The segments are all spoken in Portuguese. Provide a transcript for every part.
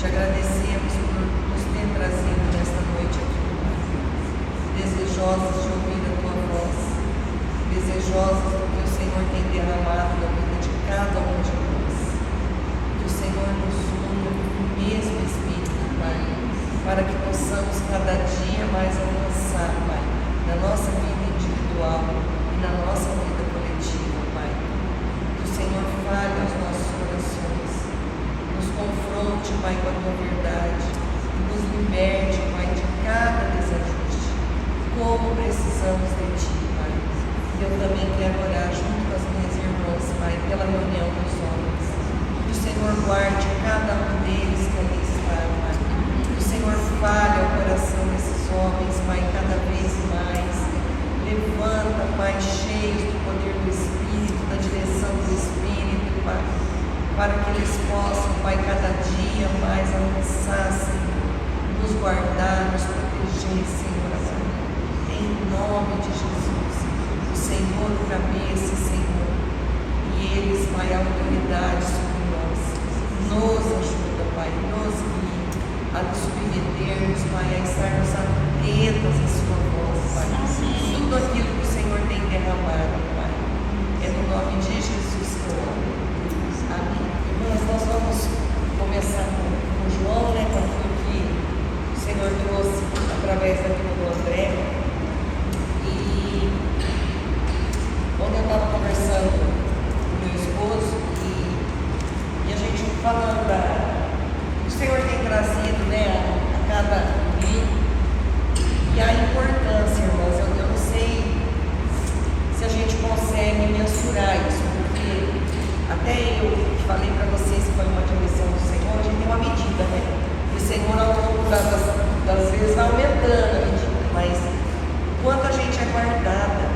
Te agradecemos por nos ter trazido nesta noite aqui, Pai, desejosos de ouvir a Tua voz, desejosos do que o Senhor tem derramado na vida de cada um de nós. Que o Senhor nos una no mesmo Espírito, Pai, para que possamos cada dia mais avançar, Pai, na nossa vida individual e na nossa vida coletiva, Pai. Que o Senhor fale aos nossos corações, nos confronte, Pai, com a Tua verdade, e nos liberte, Pai, de cada desajuste. Como precisamos de Ti, Pai. E eu também quero orar junto com as minhas irmãs, Pai, pela reunião dos homens. Que o Senhor guarde cada um deles que ali está, Pai. Que o Senhor fale ao coração desses homens, Pai, cada vez mais. Levanta, Pai, cheios do poder do Espírito, da direção do Espírito, Pai, para que eles possam, Pai, cada dia mais avançar, Senhor, nos guardar, nos proteger, Senhor, em nome de Jesus. O Senhor, o cabeça, Senhor, e eles, Pai, a autoridade sobre nós. Nos ajuda, Pai, nos guia a nos submetermos, Pai, a estarmos atentos à Sua voz, Pai. Tudo aquilo que o Senhor tem derramado, Pai. É no nome de Jesus que eu oro. Amém. Irmãos, nós vamos começar com João, né, com aquilo que o Senhor trouxe através da vida do André. E ontem eu estava conversando com meu esposo e a gente falando o Senhor tem trazido, né, a cada dia. E a importância, irmãos, eu não sei se a gente consegue mensurar isso, porque até eu falei para vocês que foi uma direção do Senhor, a gente tem uma medida, né? E o Senhor, ao longo das vezes, vai aumentando a medida, mas o quanto a gente é guardada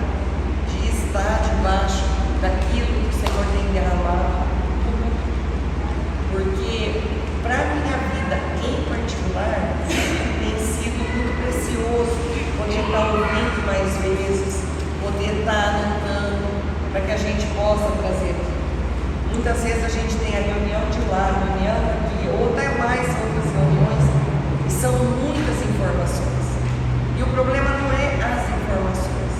de estar debaixo daquilo que o Senhor tem derramado, porque para a minha vida em particular, tem sido muito precioso poder estar ouvindo mais vezes, poder estar anotando, para que a gente possa trazer aqui. Muitas vezes a gente tem a reunião de lá, a reunião aqui, ou até mais outras reuniões, e são muitas informações. E o problema não é as informações,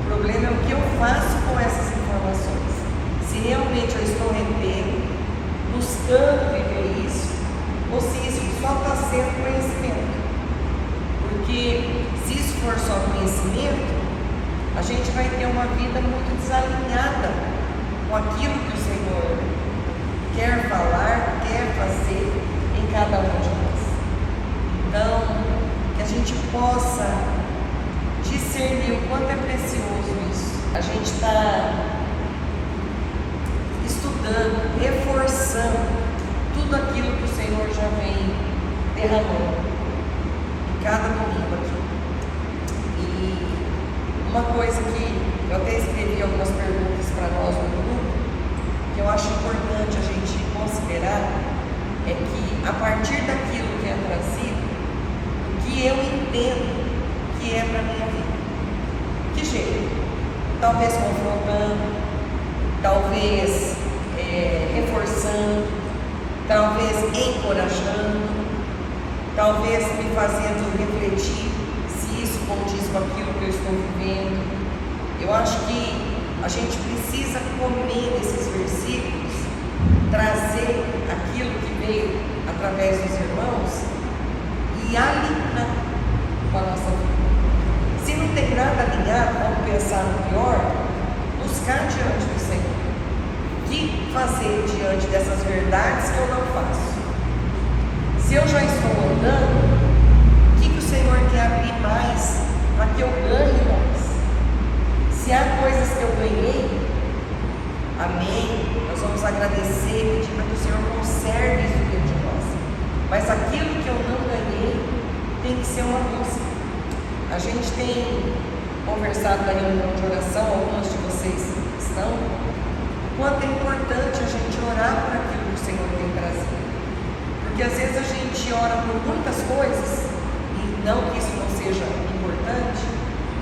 o problema é o que eu faço com essas informações. Se realmente eu estou retendo, buscando viver isso, ou se isso só está sendo conhecimento. Porque se isso for só conhecimento, a gente vai ter uma vida muito desalinhada com aquilo que o Senhor quer falar, quer fazer em cada um de nós. Então, que a gente possa discernir o quanto é precioso isso. A gente está estudando, reforçando tudo aquilo que o Senhor já vem derramando em cada domingo aqui. E uma coisa que eu até escrevi algumas perguntas para nós no grupo, que eu acho importante a gente considerar, é que a partir daquilo que é trazido, o que eu entendo que é para a minha vida. Que jeito? Talvez confrontando, talvez reforçando, talvez encorajando, talvez me fazendo refletir se isso condiz com aquilo que eu estou vivendo. Eu acho que a gente precisa comer esses versículos, trazer aquilo que veio através dos irmãos e alinhar com a nossa vida. Se não tem nada alinhado, vamos pensar no pior, buscar diante do Senhor. O que fazer diante dessas verdades que eu não faço? Se eu já estou andando, o que o Senhor quer abrir mais para que eu ganhe mais? Se há coisas que eu ganhei, amém, nós vamos agradecer, pedir para que o Senhor conserve isso dentro de nós. Mas aquilo que eu não ganhei tem que ser uma busca. A gente tem conversado na reunião de oração, algumas de vocês estão, o quanto é importante a gente orar por aquilo que o Senhor tem trazido. Porque às vezes a gente ora por muitas coisas, e não que isso não seja importante,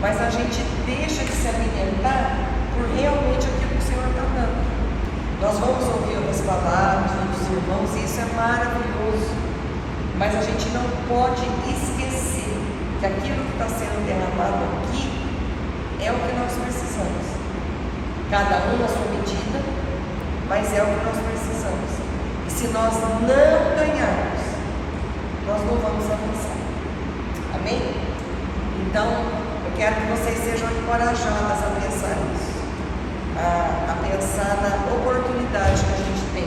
mas a gente deixa de se alimentar por realmente aquilo que o Senhor está dando. Nós vamos ouvir outras palavras dos irmãos, e isso é maravilhoso. Mas a gente não pode esquecer que aquilo que está sendo derramado aqui é o que nós precisamos. Cada um na sua medida, mas é o que nós precisamos. E se nós não ganharmos, nós não vamos avançar. Amém? Então, eu quero que vocês sejam encorajadas a pensar nisso, a pensar na oportunidade que a gente tem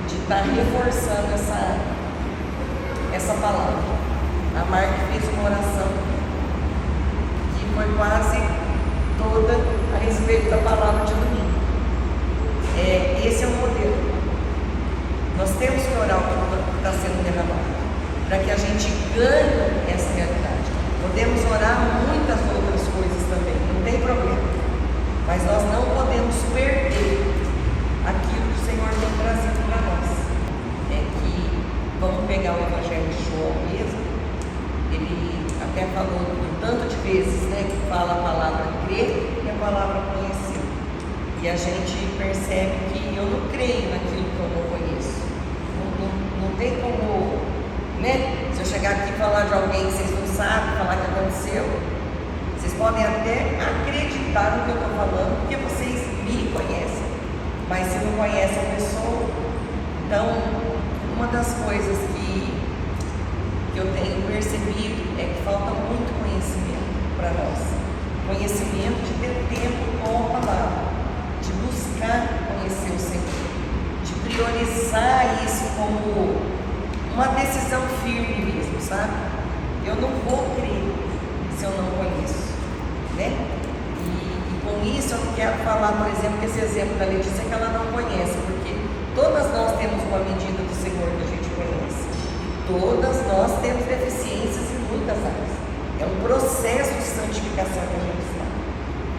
de estar reforçando essa palavra. A Mark fez uma oração que foi quase toda a respeito da palavra de domingo. Esse é o modelo. Nós temos que orar o que está sendo derramado, para que a gente ganhe essa realidade. Podemos orar muitas outras coisas também, não tem problema, mas nós não podemos perder aquilo que o Senhor tem trazido para nós. Vamos pegar o Evangelho de João mesmo. Ele até falou do tanto de vezes, né, que fala a palavra crer e a palavra conhecer. E a gente percebe que eu não creio naquilo que eu não conheço. Não tem como, né? Se eu chegar aqui e falar de alguém que vocês não sabem, falar que aconteceu, vocês podem até acreditar no que eu estou falando, porque vocês me conhecem. Mas se não conhecem a pessoa, então uma das coisas que eu tenho percebido é que falta muito conhecimento para nós. Conhecimento de ter tempo com a palavra, de buscar conhecer o Senhor, de priorizar isso como uma decisão firme mesmo, sabe? Eu não vou crer se eu não conheço, né? E com isso eu não quero falar, por exemplo, que esse exemplo da Letícia que ela não conhece, porque todas nós temos uma medida do Senhor que a gente conhece. Todas nós temos deficiências em muitas áreas. É um processo de santificação que a gente está.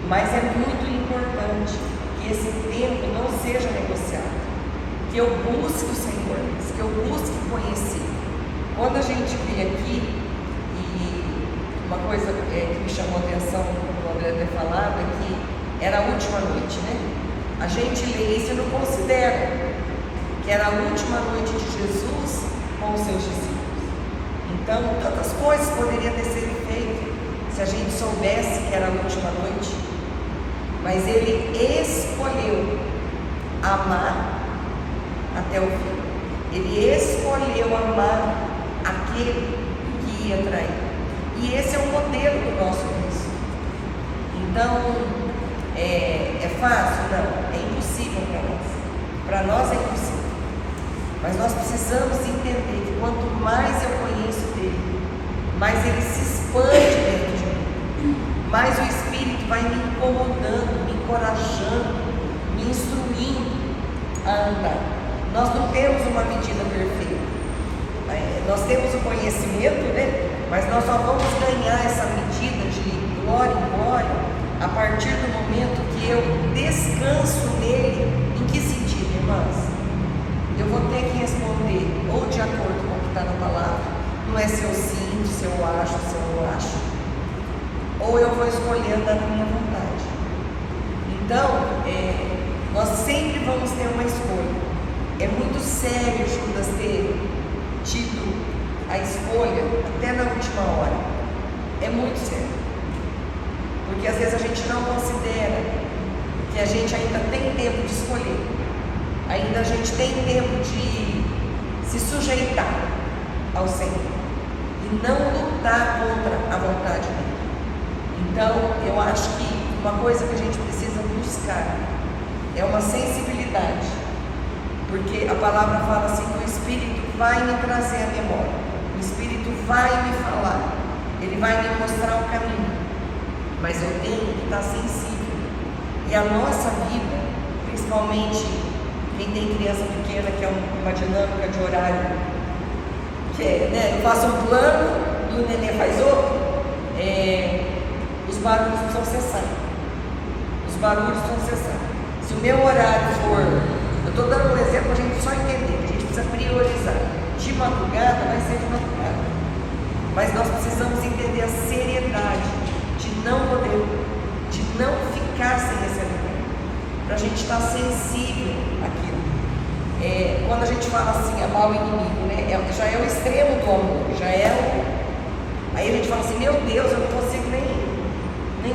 Mas é muito importante que esse tempo não seja negociado. Que eu busque o Senhor, que eu busque conhecer. Quando a gente vem aqui, e uma coisa que me chamou a atenção, como o André ter falado, é que era a última noite, né? A gente lê isso e não considera que era a última noite de Jesus com os seus discípulos. Então, tantas coisas poderiam ter sido feitas se a gente soubesse que era a última noite. Mas ele escolheu amar até o fim. Ele escolheu amar aquele que ia trair. E esse é o modelo do nosso Cristo. Então, é fácil? Não, é impossível para nós. Para nós é impossível. Mas nós precisamos entender que quanto mais eu conheço dele, mais ele se expande dentro de mim, mais o Espírito vai me incomodando, me encorajando, me instruindo a andar. Nós não temos uma medida perfeita. Nós temos o conhecimento, né? Mas nós só vamos ganhar essa medida de glória em glória a partir do momento que eu descanso nele. Em que sentido, irmãs? Eu vou ter que responder ou de acordo com o que está na palavra, não é se eu sinto, se eu acho, se eu não acho, ou eu vou escolher andar na minha vontade. Então, nós sempre vamos ter uma escolha. É muito sério Judas ter tido a escolha até na última hora. É muito sério, porque às vezes a gente não considera que a gente ainda tem tempo de escolher. Ainda a gente tem tempo de se sujeitar ao Senhor e não lutar contra a vontade dele. Então, eu acho que uma coisa que a gente precisa buscar é uma sensibilidade, porque a palavra fala assim que o Espírito vai me trazer a memória, o Espírito vai me falar, ele vai me mostrar o caminho, mas eu tenho que estar sensível. E a nossa vida, principalmente quem tem criança pequena, que é uma dinâmica de horário, que né, eu faço um plano e o neném faz outro, os barulhos precisam cessar. Os barulhos precisam cessar. Se o meu horário for, eu estou dando um exemplo para a gente só entender, a gente precisa priorizar. De madrugada vai ser de madrugada, mas nós precisamos entender a seriedade de não poder, de não ficar sem esse alimento, para a gente estar sensível àquilo. Quando a gente fala assim, amar o inimigo, né, já é o extremo do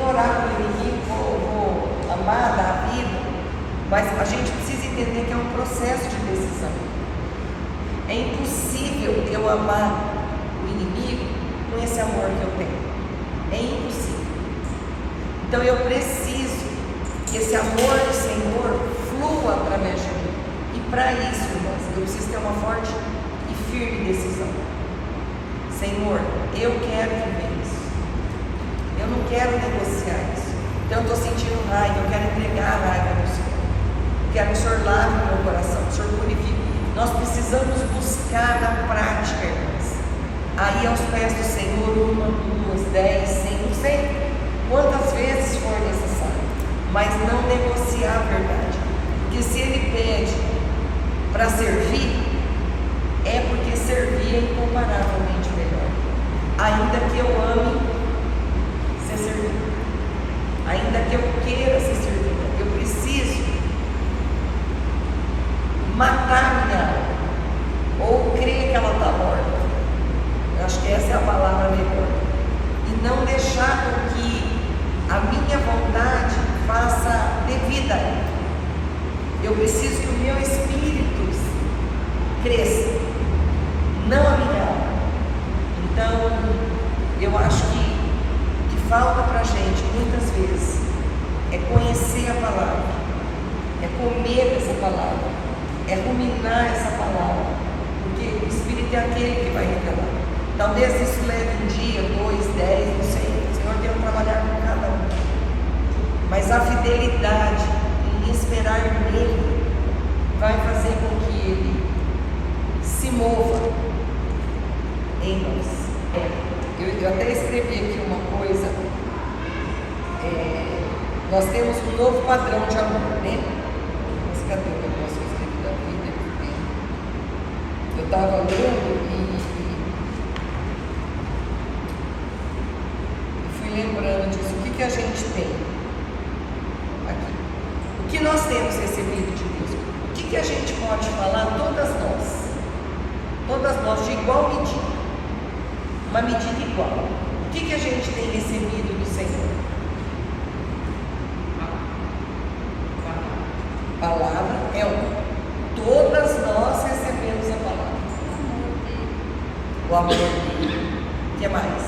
orar pelo inimigo, vou amar, dar a vida, mas a gente precisa entender que é um processo de decisão. É impossível eu amar o inimigo com esse amor que eu tenho. É impossível. Então eu preciso que esse amor do Senhor flua através de mim. E para isso, irmãos, eu preciso ter uma forte e firme decisão. Senhor, eu quero viver isso. Eu não quero negociar isso. Então eu estou sentindo raiva, eu quero entregar a raiva no Senhor. Eu quero que o Senhor lave o meu coração, que o Senhor purifique. Nós precisamos buscar na prática, irmãos. Aí aos pés do Senhor, 1, 2, 10, 100, não sei quantas vezes for necessário, mas não negociar a verdade. Porque se Ele pede para servir, é porque servir é incomparavelmente melhor. Ainda que eu ame ser servido, ainda que eu queira ser servido, eu preciso matar minha alma, ou crer que ela está morta. Eu acho que essa é a palavra melhor. E não deixar com que a minha vontade faça devida a ela. Eu preciso que o meu espírito cresça, não a minha alma. Então, eu acho que falta para a gente, muitas vezes, é conhecer a palavra, é comer essa palavra, é ruminar essa palavra, porque o Espírito é aquele que vai revelar. Talvez isso leve 1 dia, 2, 10, não sei, o Senhor tem que trabalhar com cada um. Mas a fidelidade em esperar nele vai fazer com que ele se mova em nós. Eu até escrevi aqui uma coisa. Nós temos um novo padrão de amor, né? Mas cadê o negócio que eu escrevi da vida? Eu estava lendo e fui lembrando disso. O que a gente tem aqui? O que nós temos recebido de Deus? O que a gente pode falar? Todas nós de igual medida, uma medida igual. O que a gente tem recebido do Senhor? Palavra é uma. Todas nós recebemos a palavra. O amor dele. O que mais?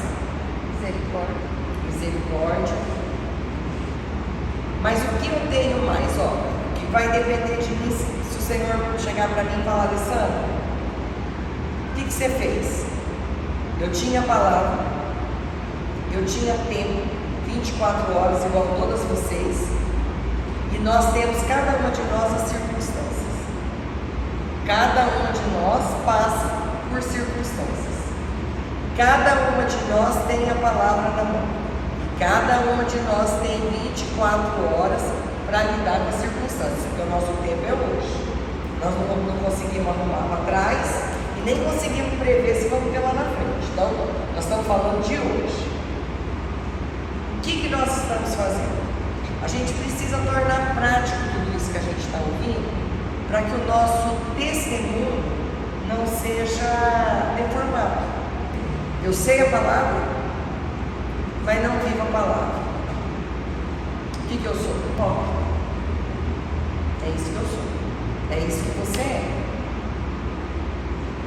Misericórdia. Mas o que eu tenho mais? Que vai depender de mim. Se o Senhor chegar para mim e falar: Alessandra, o que você fez? Eu tinha palavra, eu tinha tempo, 24 horas, igual todas vocês, e nós temos, cada uma de nós, as circunstâncias. Cada uma de nós passa por circunstâncias. Cada uma de nós tem a palavra na mão. Cada uma de nós tem 24 horas para lidar com as circunstâncias, porque o nosso tempo é hoje. Nós não conseguimos arrumar para trás e nem conseguimos prever se vamos ter lá na frente. Então, nós estamos falando de hoje. O que nós estamos fazendo? A gente precisa tornar prático tudo isso que a gente está ouvindo, para que o nosso testemunho não seja deformado. Eu sei a palavra, mas não vivo a palavra. O que eu sou? É isso que eu sou. É isso que você é.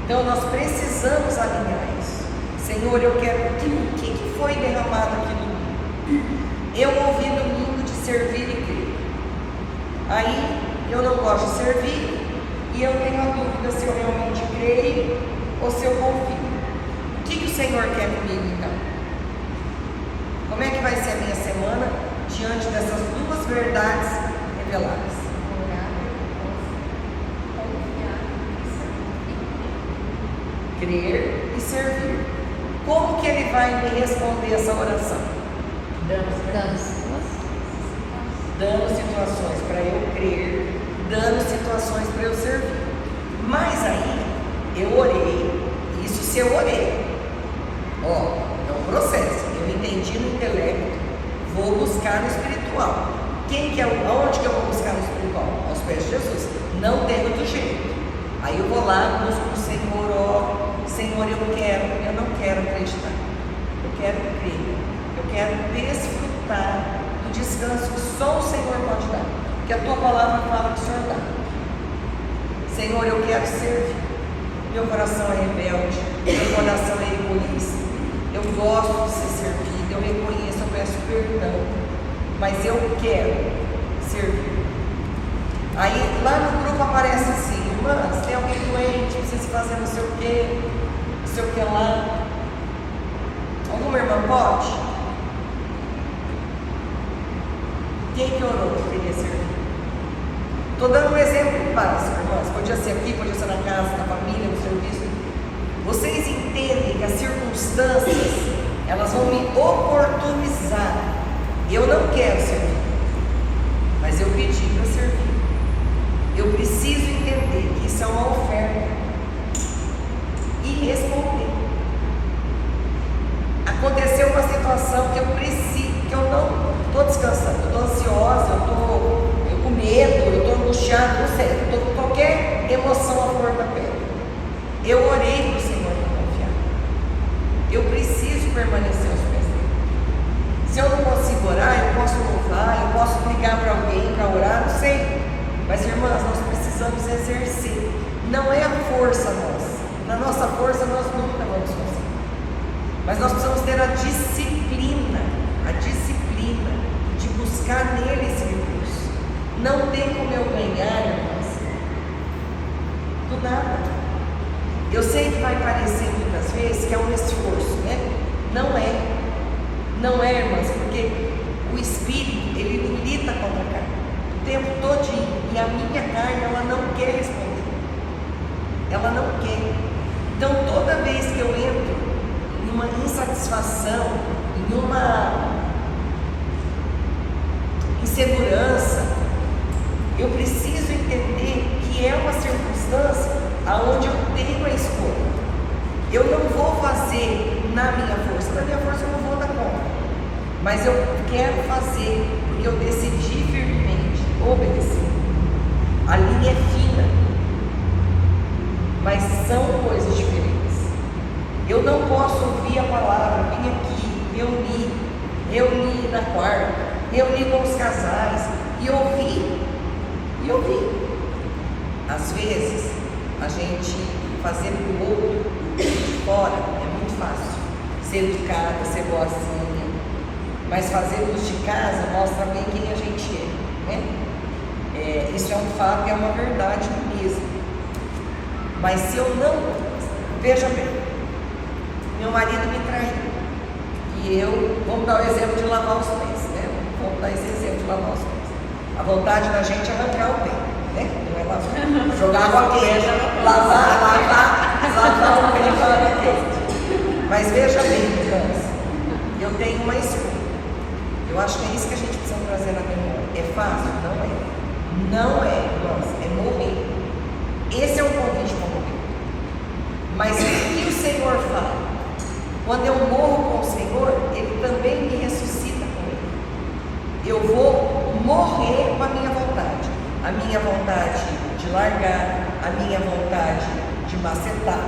Então nós precisamos alinhar isso. Senhor, eu quero. O que foi derramado aqui no domingo? Eu ouvi domingo de servir e crer. Aí eu não gosto de servir e eu tenho a dúvida se eu realmente creio ou se eu confio. O que o Senhor quer comigo então? Como é que vai ser a minha semana diante dessas duas verdades reveladas? Crer e servir. Como que Ele vai me responder essa oração? Dando situações para eu crer, dando situações para eu servir. Mas aí, eu orei, isso se eu orei. É um processo. Eu entendi no intelecto, vou buscar no espiritual. Aonde que eu vou buscar no espiritual? Aos pés de Jesus. Não tem outro jeito. Aí eu vou lá, busco o Senhor, Senhor, eu não quero acreditar. Eu quero crer. Eu quero desfrutar desfrutar do descanso que só o Senhor pode dar, que a tua palavra fala que o Senhor dá. Senhor, eu quero servir. Meu coração é rebelde, meu coração é egoísta. Eu gosto de ser servido, eu reconheço, eu peço perdão, mas eu quero servir. Aí lá no grupo aparece assim: irmãs, tem alguém doente, precisa fazer não sei o que lá. Alguma irmã pode? Quem que orou que queria servir? Estou dando um exemplo básico, irmãs. Podia ser aqui, podia ser na casa, na família, no serviço. Vocês entendem que as circunstâncias, elas vão me oportunizar. Eu não quero servir, mas eu pedi para servir. Eu preciso entender que isso é uma oferta e responder. Aconteceu uma situação que eu preciso, que eu não estou descansando, eu estou ansiosa, eu com medo, eu estou angustiada, não sei, eu estou com qualquer emoção à flor da pele. Eu orei para o Senhor para confiar. Eu preciso permanecer aos pés dele. Se eu não consigo orar, eu posso louvar, eu posso ligar para alguém para orar, não sei. Mas, irmãs, nós precisamos exercer. Não é a força nossa. Na nossa força nós nunca vamos conseguir. Mas nós precisamos ter a disciplina de buscar nele esse recurso. Não tem como eu ganhar, irmãs, do nada. Eu sei que vai parecer muitas vezes que é um esforço, né? Não é, irmãs, porque o Espírito, ele milita contra a carne o tempo todinho, e a minha carne, ela não quer responder, ela não quer. Então toda vez que eu entro em uma insatisfação, em uma insegurança, eu preciso entender que é uma circunstância aonde eu tenho a escolha. Eu não vou fazer na minha força eu não vou dar conta, mas eu quero fazer, porque eu decidi firmemente obedecer. A linha é fina, mas são coisas diferentes. Eu não posso ouvir a palavra, vim aqui, reuni na quarta, reuni com os casais, e ouvir. Às vezes, a gente fazer para o outro de fora é muito fácil, ser educada, ser boazinha, mas fazer os de casa mostra bem quem a gente é, né? Isso é um fato e é uma verdade mesmo. Mas se eu não, veja bem, meu marido me traiu, e vamos dar o exemplo de lavar os pés, né? Vamos dar esse exemplo de lavar os pés. A vontade da gente é arrancar o pé, né? Não é lavar, jogar água quente, lavar o pé com água quente. Mas veja bem, irmãs, eu tenho uma escolha. Eu acho que é isso que a gente precisa trazer na memória. É fácil? Não é. Não é, irmãs, é morrer. Esse é um convite para morrer. Mas o que o Senhor fala? Quando eu morro com o Senhor, Ele também me ressuscita com Ele. Eu vou morrer com a minha vontade. A minha vontade de largar, a minha vontade de macetar.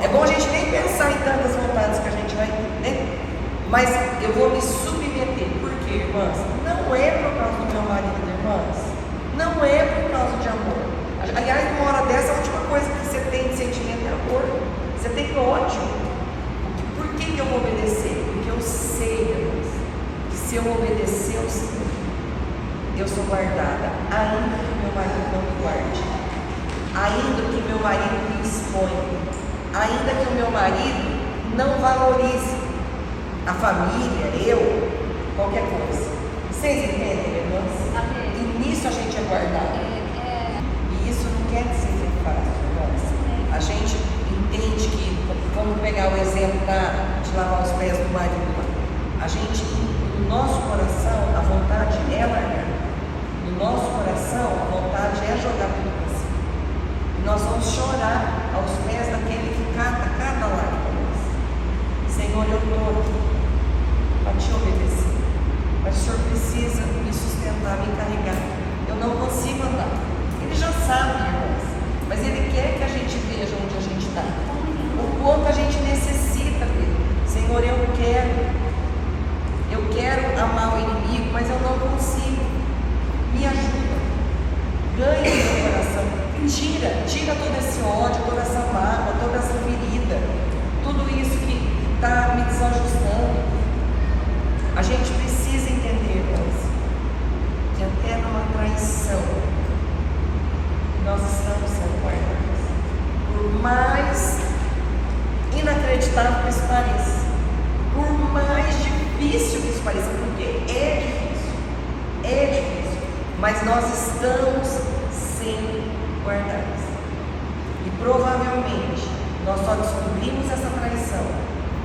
É bom a gente nem pensar em tantas vontades que a gente vai ter, né? Mas eu vou me submeter. Por quê, irmãs? Não é por causa do meu marido, irmãs. Não é por causa de amor. Aliás, numa hora dessa, a última coisa que você tem de sentimento é amor. Você tem ódio. Por que eu vou obedecer? Porque eu sei, irmãs, que se eu obedecer ao Senhor, eu sou guardada, ainda que meu marido não me guarde, ainda que meu marido me exponha, ainda que o meu marido não valorize a família, qualquer coisa. Vocês entendem, irmãs? E nisso a gente é guardado. E isso não quer dizer que é fácil, irmãs. A gente entende que, vamos pegar o exemplo de lavar os pés do marido. A gente, no nosso coração, a vontade é largar. No nosso coração, a vontade é jogar tudo para cima. E nós vamos chorar aos pés daquele que cata cada lágrima. Senhor, eu estou aqui para te obedecer, mas o Senhor precisa me sustentar, me carregar. Eu não consigo andar. Ele já sabe, irmãs, mas Ele quer que a gente veja onde a gente está, o quanto a gente necessita dele. Senhor, eu quero inacreditável que isso pareça, por mais difícil que isso pareça, porque é difícil, mas nós estamos sendo guardados. E provavelmente nós só descobrimos essa traição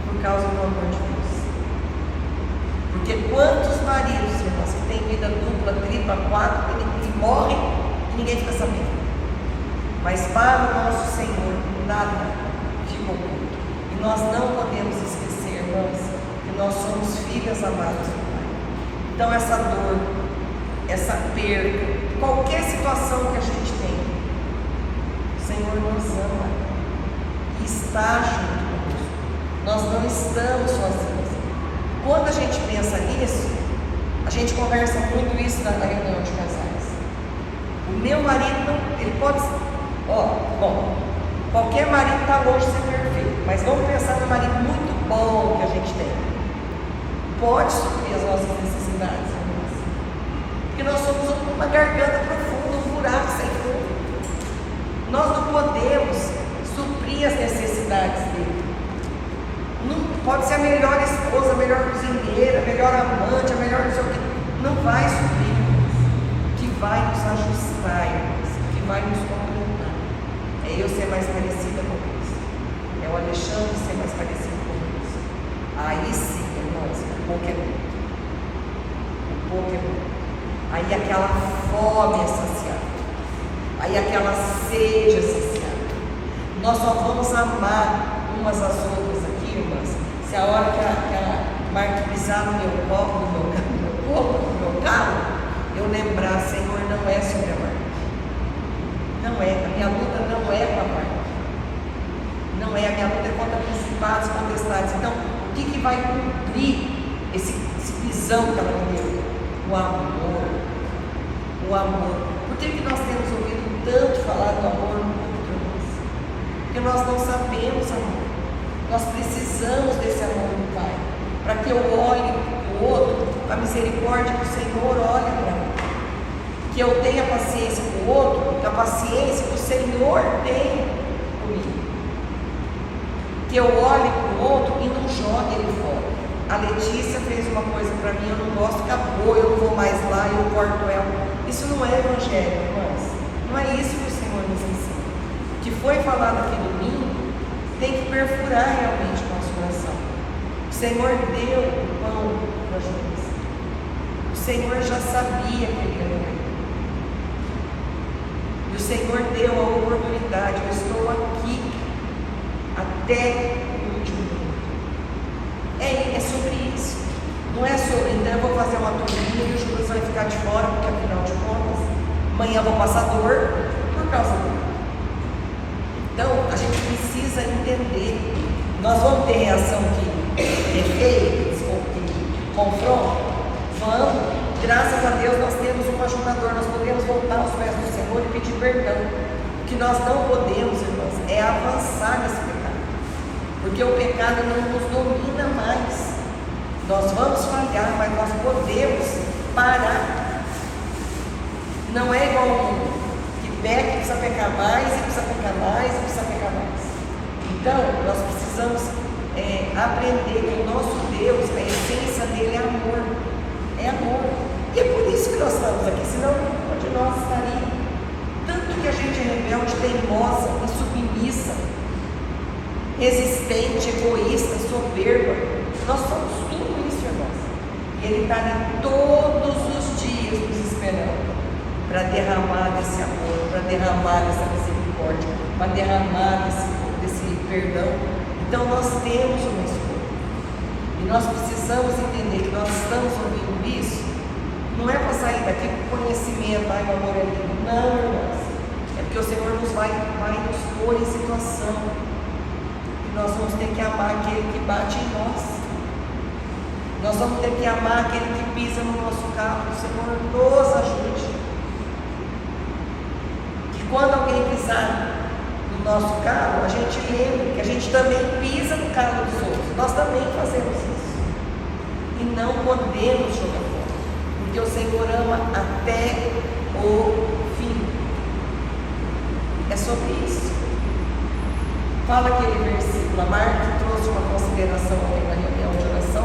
por causa do amor de Deus. Porque quantos maridos, irmãos, que têm vida dupla, tripla, quatro, que morrem e ninguém fica sabendo. Mas para o nosso Senhor, nada ficou oculto. E nós não podemos esquecer, irmãos, que nós somos filhas amadas do Pai. Então essa dor, essa perda, qualquer situação que a gente tem, o Senhor nos ama e está junto conosco. Nós não estamos sozinhos. Quando a gente pensa nisso, a gente conversa muito isso na reunião de casais. O meu marido, ele pode... bom, qualquer marido está longe de ser perfeito, mas vamos pensar no marido muito bom que a gente tem. Pode suprir as nossas necessidades, irmãos. Porque nós somos uma garganta profunda, um buraco sem fundo. Nós não podemos suprir as necessidades dele. Não pode ser a melhor esposa, a melhor cozinheira, a melhor amante, a melhor não sei o que. Não vai suprir, irmãos. Que vai nos ajustar, irmãos. Que vai nos completar. É eu ser mais parecida com Deus. É o Alexandre ser mais parecido com Deus. Aí sim, irmãos, o pouco é muito. O pouco é muito. Aí aquela fome é saciada. Aí aquela sede é saciada. Nós só vamos amar umas às outras aqui, irmãs, se a hora que a Marta pisar no meu corpo, no meu carro, eu lembrar, Senhor, não é sobre a Marta. Não é, a minha luta não é com a Marta. Não é, a minha luta é contra principados, contestados. Então, o que vai cumprir esse pisão que ela me deu? O amor. O amor. Por que nós temos ouvido tanto falar do amor no culto, irmãos? Porque nós não sabemos amor. Nós precisamos desse amor do Pai, para que eu olhe o outro, a misericórdia do Senhor olhe para mim. Que eu tenha paciência com o outro, que a paciência que o Senhor tem comigo. Que eu olhe para o outro e não jogue ele fora. A Letícia fez uma coisa para mim, eu não gosto, acabou, eu não vou mais lá, eu corto ela. Isso não é evangelho, irmãos. Não é isso que o Senhor nos ensina. O que foi falado aqui domingo tem que perfurar realmente o nosso coração. O Senhor deu o pão para Judas. O Senhor já sabia que ele ia morrer. E o Senhor deu a oportunidade. Eu estou aqui até o último minuto. É sobre isso. Não é sobre, então eu vou fazer uma turminha e o Judas vai ficar de fora, porque afinal de contas, amanhã eu vou passar dor por causa dele. Então, a gente precisa entender. Nós vamos ter reação que defeitos ou que confronto? Vamos. Graças a Deus nós temos um ajudador. Nós podemos voltar aos pés do Senhor e pedir perdão. O que nós não podemos, irmãos, é avançar nesse pecado. Porque o pecado não nos domina mais. Nós vamos falhar, mas nós podemos parar. Não é igual ao mundo. Peca, precisa pecar mais, e precisa pecar mais, e precisa pecar mais. Então, nós precisamos aprender que o nosso Deus, a essência dele é amor. É amor. E é por isso que nós estamos aqui, senão onde nós estaríamos? Tanto que a gente é rebelde, teimosa, insubmissa, resistente, egoísta, soberba. Nós somos tudo isso, irmãos. E ele está ali todos os dias nos esperando para derramar desse amor, para derramar dessa misericórdia, para derramar desse perdão. Então nós temos uma escolha. E nós precisamos entender que nós estamos ouvindo isso, não é para sair daqui com conhecimento, o amor é lindo. Não, irmãos. É porque o Senhor vai nos pôr em situação. E nós vamos ter que amar aquele que bate em nós. Nós vamos ter que amar aquele que pisa no nosso carro. O Senhor nos ajude. Quando alguém pisar no nosso carro, a gente lembra que a gente também pisa no carro dos outros. Nós também fazemos isso. E não podemos jogar fora. Porque o Senhor ama até o fim. É sobre isso. Fala aquele versículo. A Marta trouxe trouxe uma consideração ontem na reunião de oração,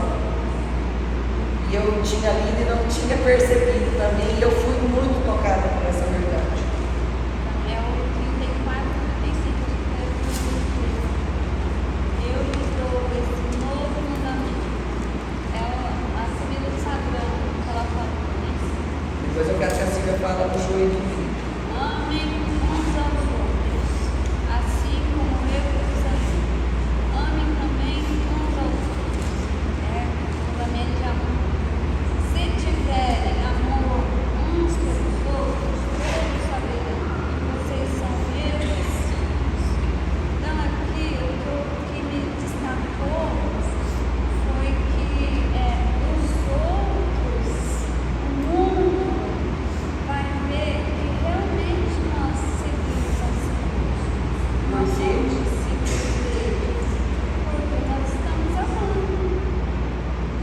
e eu tinha lido e não tinha percebido também, e eu fui muito tocada por essa verdade. É o 34, 35 de Pedro. Eu lhes dou esse novo mandamento. É a Sílvia do Sadrão, que ela fala isso. Depois eu quero que a Silvia fale no joelho de Cristo. Amem uns aos outros, assim como eu vos amei. Amem também uns aos outros. É mandamento de amor. Se tiverem amor uns pelos outros, todos saberão que vocês são meus discípulos. Então, aqui, o que me destacou foi que os outros, o mundo, vai ver que realmente nós seguimos ao Senhor. Nós somos discípulos dele, porque nós estamos amando.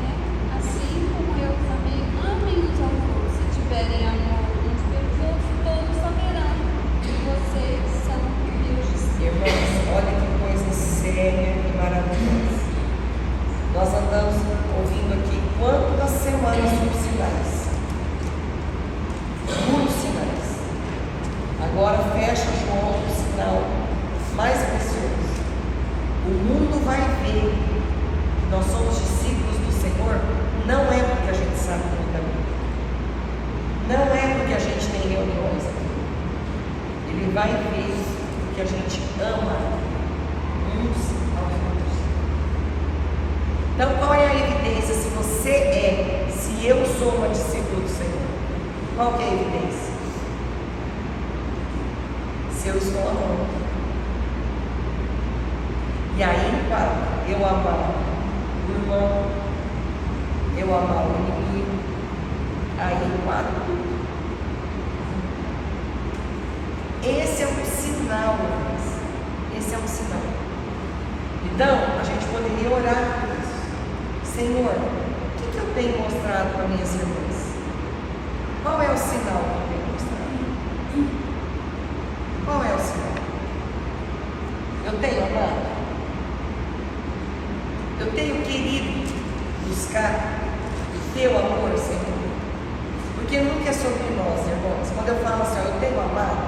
Né? Assim como eu também, amem uns aos outros. Se tiverem amor uns pelos outros, todos saberão que vocês são meus discípulos. Irmãos, olha que coisa séria e maravilhosa. Nós andamos ouvindo aqui quantas semanas sobre sinais. Muitos sinais. Agora fecha João o sinal mais precioso. O mundo vai ver que nós somos discípulos do Senhor, não é porque a gente sabe muita coisa. Não é porque a gente tem reuniões aqui. Ele vai ver que a gente ama uns aos outros. Então, qual é a evidência se você se eu sou uma discípula do Senhor? Qual que é a evidência? Se eu estou amando. E aí, para eu amar o irmão, eu amar o inimigo, aí para tudo. Esse é um sinal, irmãos. Esse é um sinal. Então, a gente poderia orar por isso. Senhor, o que eu tenho mostrado para minhas irmãs? Qual é o sinal que eu tenho mostrado? Qual é o sinal? Eu tenho amado? Eu tenho querido buscar o teu amor, Senhor? Porque nunca é sobre nós, irmãos. Quando eu falo assim, eu tenho amado,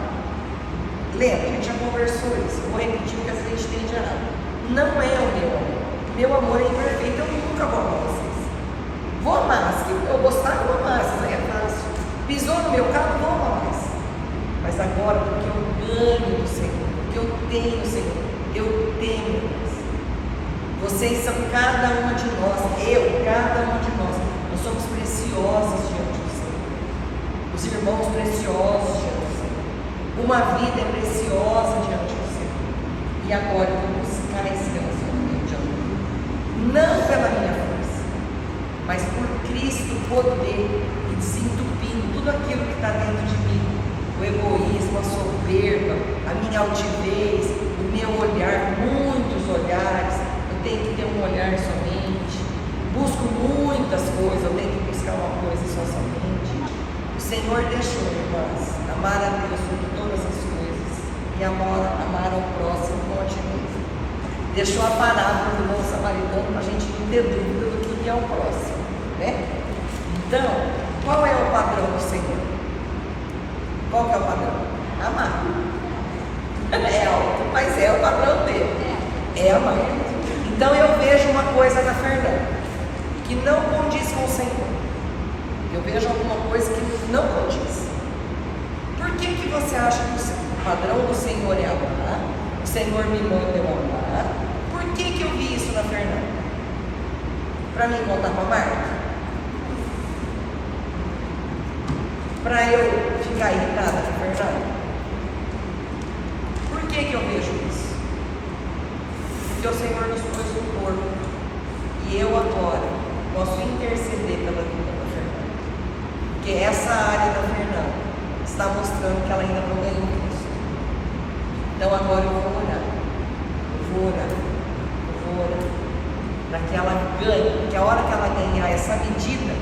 lembra, a gente já conversou isso, eu vou repetir o que a gente tem de errado. Não é o meu amor. Meu amor é imperfeito, eu nunca vou amar vocês. Vou amar, se eu gostar, eu vou amar, isso aí é fácil. Pisou no meu carro, vou amar mais. Mas agora, porque eu ganho do Senhor, porque eu tenho o Senhor, eu tenho Deus. Vocês são cada uma de nós, cada uma de nós somos preciosos diante do Senhor. Os irmãos preciosos diante do Senhor. Uma vida é preciosa diante do Senhor. E agora eu vou buscar esse relacionamento de amor. Não pela minha força, mas por Cristo poder e desentupindo tudo aquilo que está dentro de mim. O egoísmo, a soberba, a minha altivez, o meu olhar, muitos olhares. Eu tenho que ter um olhar somente. Busco muitas coisas, eu tenho que buscar uma coisa só somente. O Senhor deixou, irmãs, amar a Deus sobre todas as coisas e amar ao próximo como a ti mesmo. Deixou a parábola do bom samaritano para a gente não ter dúvida do que é o próximo, né? Então, qual é o padrão do Senhor? Qual que é o padrão? Amar. É alto, mas é o padrão dele. É amar. Então eu vejo uma coisa na Fernanda que não condiz com o Senhor. Eu vejo alguma coisa que não condiz. Por que você acha que o padrão do Senhor é amar? O Senhor me manda eu amar. Por que eu vi isso na Fernanda? Para mim contar para a Marta? Para eu ficar irritada com a Fernanda? Por que eu vejo isso? Porque o Senhor nos pôs no corpo. E eu agora posso interceder pela vida da Fernanda. Porque essa área da Fernanda está mostrando que ela ainda não ganhou Cristo. Então agora eu vou orar. Para que ela ganhe. Porque a hora que ela ganhar essa medida,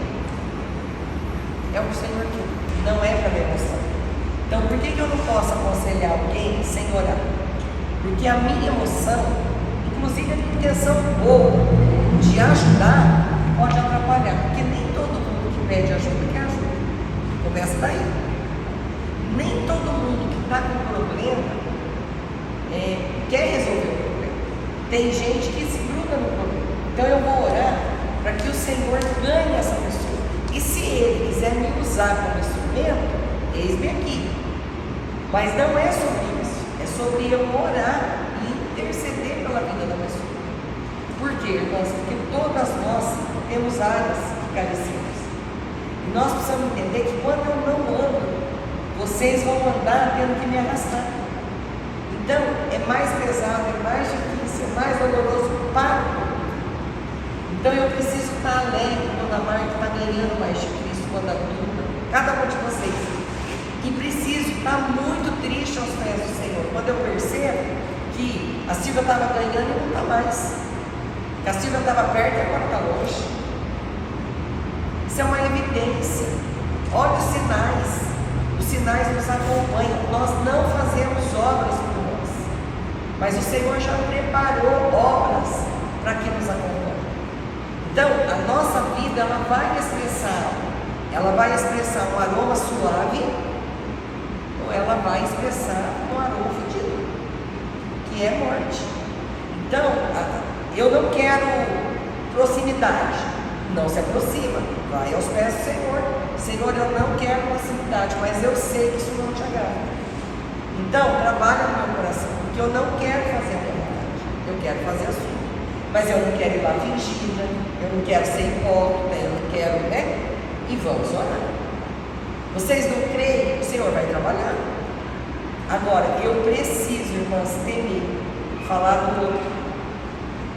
é o que o Senhor quer. Não é para demonstrar. Então por que eu não posso aconselhar alguém sem orar? Porque a minha emoção, inclusive a minha intenção boa de ajudar, pode atrapalhar, porque nem todo mundo que pede ajuda quer ajuda. Começa daí. Nem todo mundo que está com problema quer resolver o problema. Tem gente que se gruda no problema. Então eu vou orar para que o Senhor ganhe essa pessoa. E se Ele quiser me usar como instrumento, eis-me aqui. Mas não é sobre isso. É sobre eu orar e interceder pela vida da pessoa. Por quê, irmãos? Porque todas nós temos áreas que carecemos. E nós precisamos entender que quando eu não ando, vocês vão andar tendo que me arrastar. Então, é mais pesado, é mais difícil, é mais doloroso para o corpo. Então, eu preciso estar alegre quando a Marta está ganhando mais de Cristo, quando a Duda, cada um de vocês. E preciso estar muito triste aos pés do Senhor, quando eu percebo que a Silvia estava ganhando e não está mais. Que a Silvia estava perto e agora está longe. Isso é uma evidência. Olha os sinais. Os sinais nos acompanham. Nós não fazemos obras por nós, mas o Senhor já preparou obras para que nos acompanhem. Então, a nossa vida, ela vai expressar um aroma suave, ou ela vai expressar um aroma fedido, que é morte. Então, eu não quero proximidade, não se aproxima, vai aos pés do Senhor. Senhor, eu não quero proximidade, mas eu sei que isso não te agrada. Então, trabalha no meu coração, porque eu não quero fazer a minha vontade, eu quero fazer a sua. Mas eu não quero ir lá fingida, eu não quero ser hipócrita, eu não quero, né? E vamos orar. Vocês não creem? O Senhor vai trabalhar. Agora, eu preciso, irmãs, temer, falar do outro.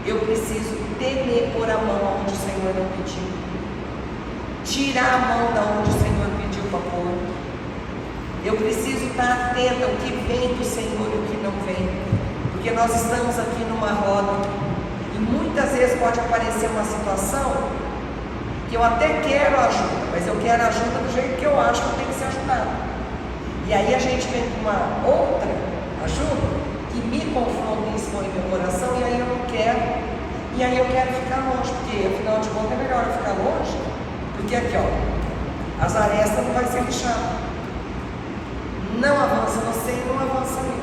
Eu preciso temer pôr a mão onde o Senhor não pediu. Tirar a mão da onde o Senhor pediu para pôr. Eu preciso estar atenta ao que vem do Senhor e o que não vem. Porque nós estamos aqui numa roda. E muitas vezes pode aparecer uma situação que eu até quero ajuda, mas eu quero ajuda do jeito que eu acho que eu tenho que ser ajudado. E aí a gente vem com uma outra ajuda que me confronta e expõe meu coração, e aí eu não quero. E aí eu quero ficar longe, porque afinal de contas é melhor eu ficar longe, porque aqui ó, as arestas não vai ser lixado. Não avança você e não avança eu.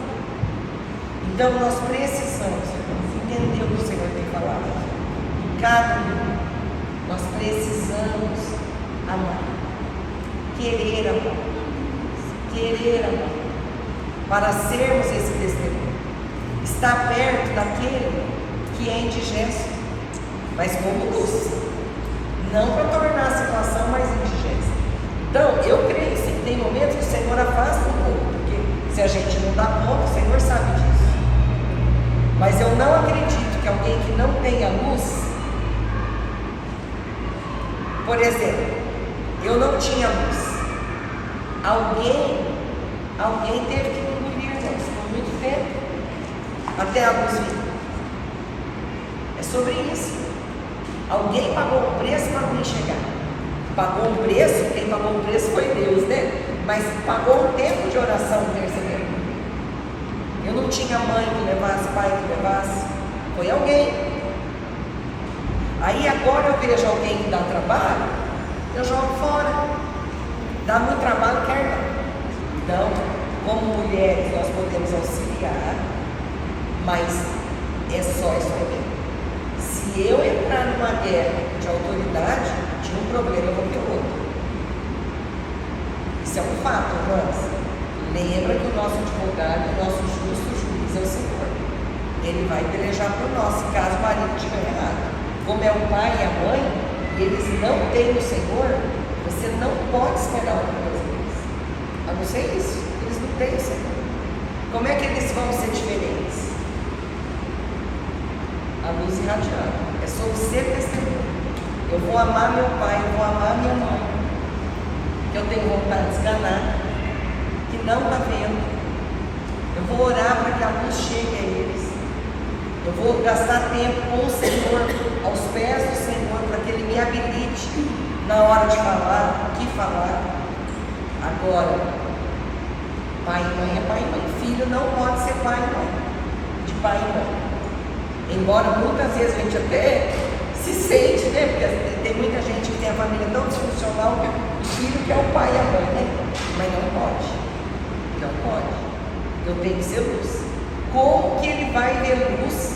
Então nós precisamos, irmãos, entender o que o Senhor tem falado. Cada um, nós precisamos amar, querer amar, para sermos esse testemunho. Estar perto daquele que é indigesto, mas como luz, não para tornar a situação mais indigesta. Então, eu creio sim, tem momentos que o Senhor afasta um pouco, porque se a gente não dá conta, o Senhor sabe disso. Mas eu não acredito que alguém que não tenha luz, por exemplo, eu não tinha luz, alguém teve que me engolir, por muito tempo, até a luz vir. É sobre isso. Alguém pagou um preço para mim chegar. Pagou um preço, quem pagou o preço foi Deus, né? Mas pagou um tempo de oração intercedendo. Eu não tinha mãe que levasse, pai que levasse, foi alguém. Aí agora eu vejo alguém que dá trabalho, eu jogo fora. Dá muito trabalho, quer não. Então, como mulheres, nós podemos auxiliar, mas é só isso aí. Se eu entrar numa guerra de autoridade, tinha um problema, eu vou ter outro. Isso é um fato, irmãs. Lembra que o nosso advogado, o nosso justo juiz é o Senhor. Ele vai pelejar por nós, se caso o marido estiver errado. Como é o pai e a mãe, e eles não têm o Senhor, você não pode esperar outra coisa deles. A não ser isso, eles não têm o Senhor. Como é que eles vão ser diferentes? A luz irradiando. É sobre ser testemunho. Eu vou amar meu pai, eu vou amar minha mãe, que eu tenho vontade de esganar, que não está vendo. Eu vou orar para que a luz chegue a eles. Eu vou gastar tempo com o Senhor, aos pés do Senhor, para que Ele me habilite na hora de falar, o que falar. Agora, pai e mãe é pai e mãe. Filho não pode ser pai e mãe, de pai e mãe. Embora muitas vezes a gente até se sente, né? Porque tem muita gente que tem a família tão disfuncional que o filho que é o pai e a mãe, né? Mas não pode. Não pode. Eu tenho que ser luz. Como que ele vai ver luz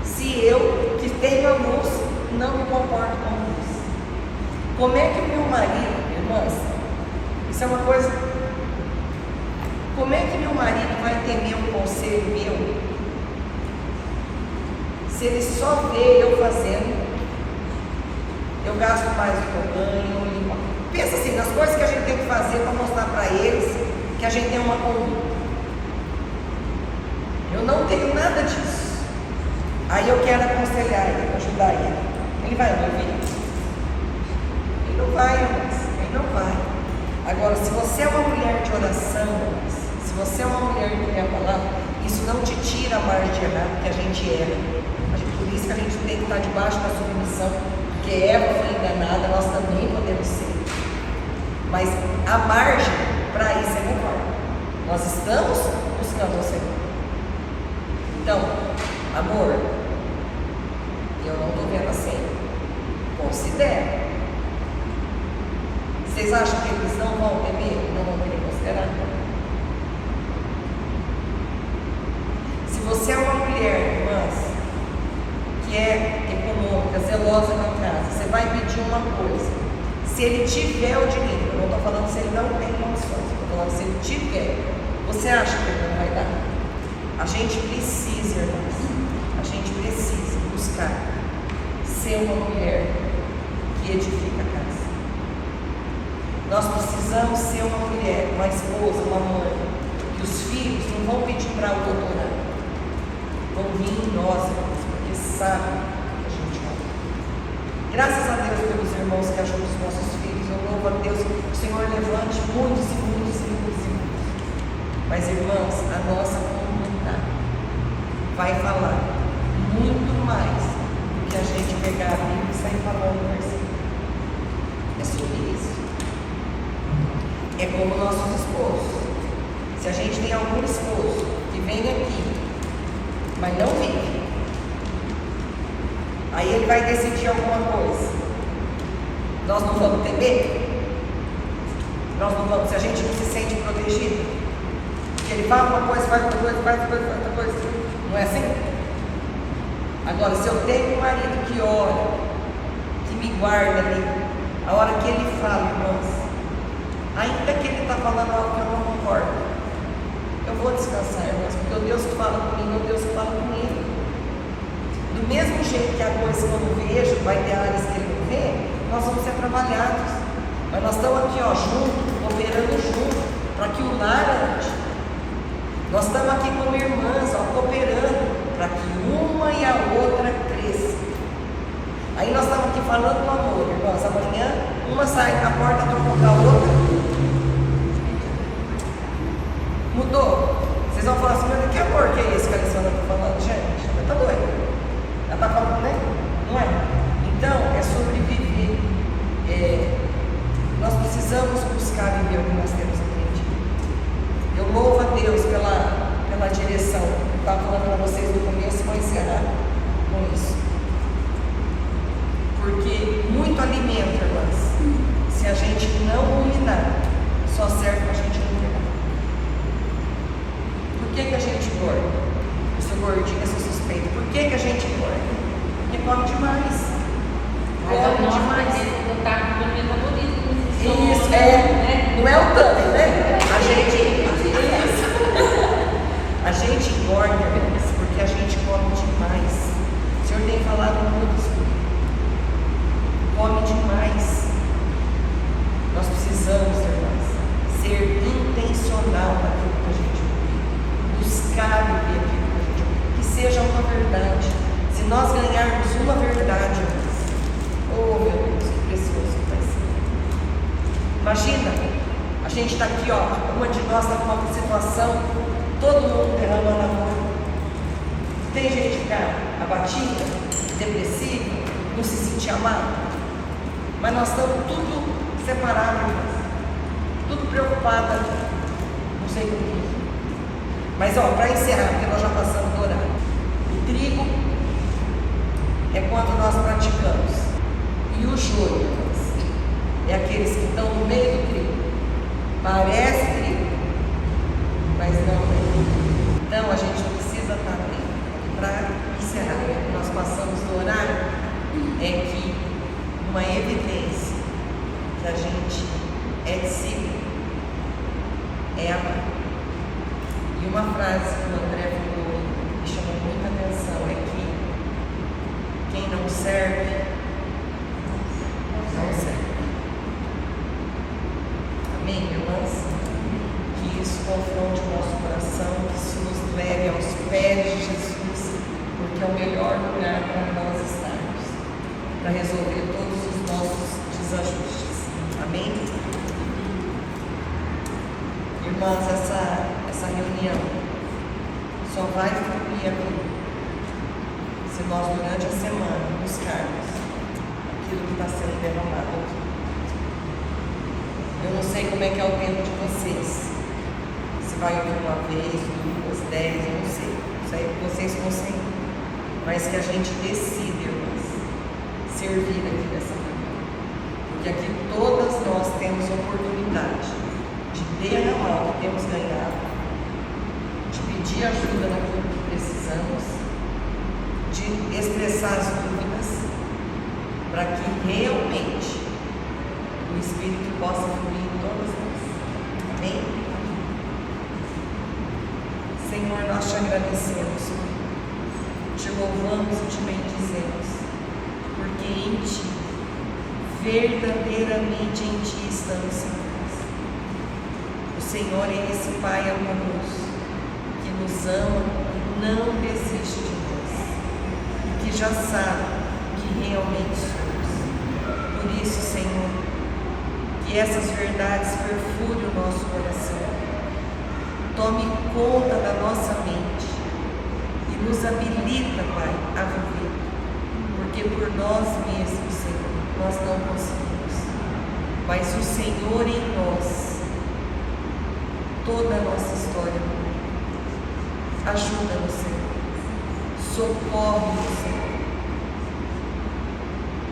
se eu, que tenho a luz, não me comporto como luz? Como é que o meu marido, irmãs, isso é uma coisa, como é que meu marido vai entender um conselho meu se ele só vê eu fazendo, eu gasto mais do que eu ganho? Pensa assim, nas coisas que a gente tem que fazer para mostrar para eles que a gente tem uma conduta. Eu não tenho nada disso. Aí eu quero aconselhar ele, ajudar ele. Ele vai me ouvir? Ele não vai, irmãs. Ele não vai. Agora, se você é uma mulher de oração, irmãs, se você é uma mulher que tem a palavra, isso não te tira a margem de errar, porque a gente erra. Por isso que a gente tem que estar debaixo da submissão, porque Eva foi enganada, nós também podemos ser. Mas a margem para isso é menor. Nós estamos buscando o Senhor. Então, amor, eu não estou vendo assim. Considere. Vocês acham que eles não vão temer? Não vão querer considerar? Se você é uma mulher, irmãs, que é econômica, zelosa na casa, você vai pedir uma coisa. Se ele tiver o dinheiro, eu não estou falando se ele não tem condições, estou falando se ele tiver, você acha que ele não vai dar? A gente precisa, irmãos, a gente precisa buscar ser uma mulher que edifica a casa. Nós precisamos ser uma mulher, uma esposa, uma mãe, que os filhos não vão pedir para o doutorado, vão vir em nós, irmãos, porque sabem que a gente ama. Graças a Deus pelos irmãos que ajudam os nossos filhos, eu louvo a Deus que o Senhor levante muitos e muitos e muitos e muitos. Mas, irmãos, a nossa conduta vai falar muito mais do que a gente pegar a Bíblia e sair falando no versículo. É sobre isso. É como nossos esposos. Se a gente tem algum esposo que vem aqui, mas não vive, aí ele vai decidir alguma coisa, nós não vamos temer? Nós não vamos, se a gente não se sente protegido, que ele fala uma coisa, faz outra coisa, faz outra coisa, não é assim? Agora, se eu tenho um marido que ora, que me guarda ali, a hora que ele fala, irmãos, ainda que ele está falando algo que eu não concordo, eu vou descansar, irmãos, porque o Deus que fala comigo é o Deus que fala comigo. Do mesmo jeito que há coisas que eu não vejo, vai ter áreas que ele não vê, nós vamos ser trabalhados. Mas nós estamos aqui, ó, juntos, operando juntos, para que o lar ande. Nós estamos aqui como irmãs, ó, cooperando, para que uma e a outra cresça. Aí nós estamos aqui falando do amor, irmãos. Amanhã, uma sai da porta, trocou com a outra. Mudou. Vocês vão falar assim, mas que amor que é esse que a Alessandra está falando? Gente, ela está doida. Ela está falando, né? Não é? Então, é sobre viver. Nós precisamos buscar viver o que nós temos aprendido. Eu louvo a Deus pela direção. Eu estava falando para vocês no começo e vou encerrar com isso. Porque muito alimento, irmãs, se a gente não ruminar, só serve para a gente ruminar. Por que a gente engorda? Eu sou gordinha, eu sou suspeita. Por que a gente engorda? Porque come demais. Come demais. Isso, não é o tanto, né? A gente engorda, irmãs, porque a gente come demais. O Senhor tem falado muito sobre isso. Come demais. Nós precisamos, irmãs, ser intencional naquilo que a gente vive, buscar viver aquilo que a gente vive, que seja uma verdade. Se nós ganharmos uma verdade, irmãs, oh meu Deus, que precioso que vai ser. Imagina, a gente está aqui, ó, uma de nós está com uma situação, todo mundo derramando amor. Tem gente que fica abatida, depressiva, não se sentir amado. Mas nós estamos tudo separados, tudo preocupados, não sei com o que. Mas ó, para encerrar, porque nós já passamos do horário. O trigo é quando nós praticamos. E o joio, irmãs, é aqueles que estão no meio do trigo. Parece trigo, mas não é. Então a gente precisa estar atento. Para encerrar, nós passamos do horário, é que uma evidência que a gente é discípulo é amar. E uma frase que o André falou me chamou muita atenção é que quem não serve, não serve. Amém, irmãs? Que isso confronte o nosso coração, que isso nos leve aos pés de Jesus, porque é o melhor lugar para nós estarmos, para resolver todos os nossos desajustes. Amém? Irmãs, essa reunião só vai fluir aqui se nós durante a semana buscarmos aquilo que está sendo derramado aqui. Eu não sei como é que é o tempo de vocês, se vai ouvir uma vez, 2, 10, eu não sei, isso aí vocês conseguem, mas que a gente decida, irmãs, servir aqui nessa reunião, porque aqui todas nós temos oportunidade de derramar o que temos ganhado, de pedir ajuda naquilo que precisamos, de expressar as dúvidas, para que realmente o Espírito possa fluir em todas nós. Amém? Senhor, nós te agradecemos, te louvamos e te bendizemos, porque em ti, verdadeiramente em ti estamos seguros. O Senhor é esse Pai amoroso, que nos ama e não desiste de nós, e que já sabe que realmente somos. Por isso, Senhor, que essas verdades perfurem o nosso coração, tome conta da nossa mente e nos habilita, Pai, a viver, porque por nós mesmos, Senhor, nós não conseguimos, mas o Senhor em nós, toda a nossa história, ajuda-nos, Senhor, socorre-nos, Senhor.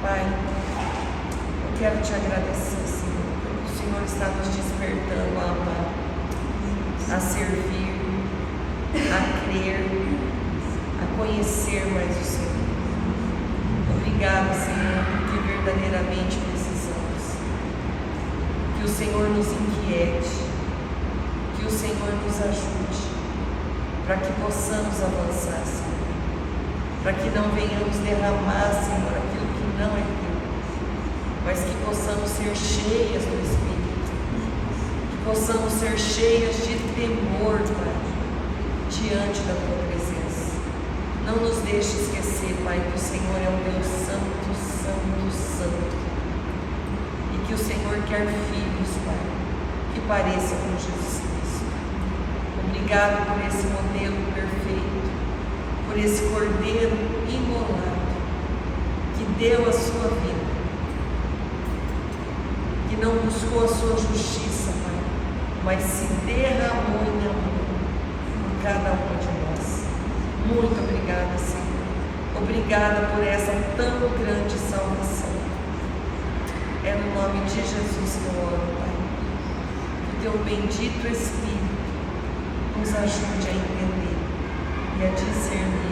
Pai, eu quero te agradecer, Senhor, porque o Senhor está nos despertando a amar, a servir, a crer, a conhecer mais o Senhor. Obrigada, Senhor, porque verdadeiramente precisamos. Que o Senhor nos inquiete, que o Senhor nos ajude, para que possamos avançar, Senhor, para que não venhamos derramar, Senhor, aquilo que não é teu, mas que possamos ser cheias do Espírito, que possamos ser cheias de temor, Pai, diante da tua presença. Não nos deixe esquecer, Pai, que o Senhor é um Deus santo, santo, santo, e que o Senhor quer filhos, Pai, que pareçam com Jesus Cristo. Obrigado por esse modelo perfeito, por esse cordeiro imolado, que deu a sua vida, que não buscou a sua justiça, Pai, mas se derramou em amor por cada um de nós. Muito obrigada, Senhor. Obrigada por essa tão grande salvação. É no nome de Jesus que eu oro, Pai. Que teu bendito Espírito nos ajude a entender e a discernir